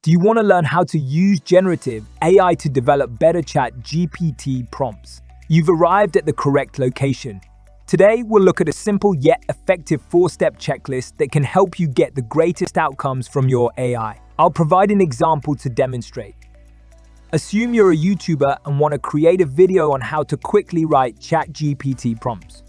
Do you want to learn how to use generative AI to develop better Chat GPT prompts? You've arrived at the correct location. Today, we'll look at a simple yet effective 4-step checklist that can help you get the greatest outcomes from your AI. I'll provide an example to demonstrate. Assume you're a YouTuber and want to create a video on how to quickly write Chat GPT prompts.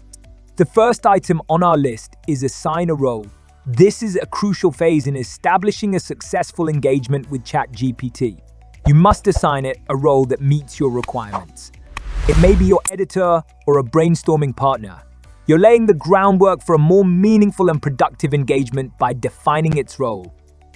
The first item on our list is assign a role. This is a crucial phase in establishing a successful engagement with Chat GPT. You must assign it a role that meets your requirements. It may be your editor or a brainstorming partner. You're laying the groundwork for a more meaningful and productive engagement by defining its role.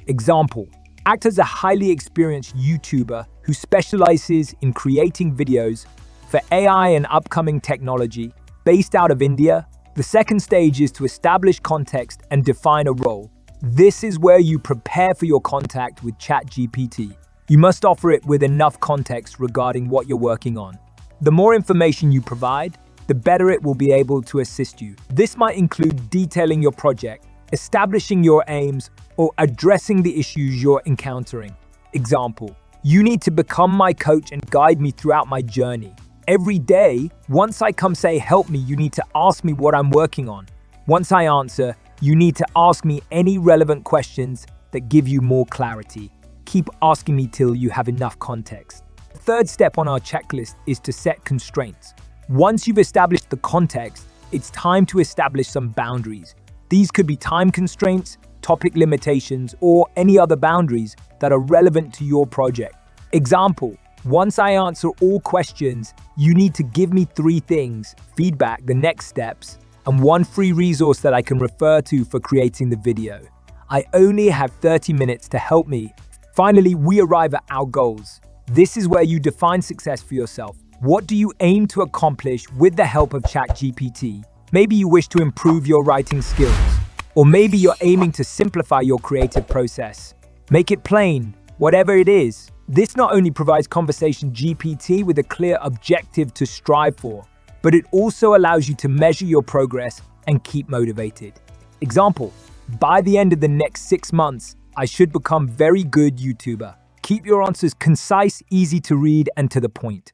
Example: act as a highly experienced YouTuber who specializes in creating videos for AI and upcoming technology based out of India. The second stage is to establish context and define a role. This is where you prepare for your contact with Chat GPT. You must offer it with enough context regarding what you're working on. The more information you provide, the better it will be able to assist you. This might include detailing your project, establishing your aims, or addressing the issues you're encountering. Example: you need to become my coach and guide me throughout my journey. Every day, once I come say help me, you need to ask me what I'm working on. Once I answer, you need to ask me any relevant questions that give you more clarity. Keep asking me till you have enough context. The third step on our checklist is to set constraints. Once you've established the context, it's time to establish some boundaries. These could be time constraints, topic limitations, or any other boundaries that are relevant to your project. Example: once I answer all questions, you need to give me 3 things: feedback, the next steps, and 1 free resource that I can refer to for creating the video. I only have 30 minutes to help me. Finally, we arrive at our goals. This is where you define success for yourself. What do you aim to accomplish with the help of ChatGPT? Maybe you wish to improve your writing skills, or maybe you're aiming to simplify your creative process. Make it plain, whatever it is. This not only provides Conversation GPT with a clear objective to strive for, but it also allows you to measure your progress and keep motivated. Example: by the end of the next 6 months, I should become very good YouTuber. Keep your answers concise, easy to read, and to the point.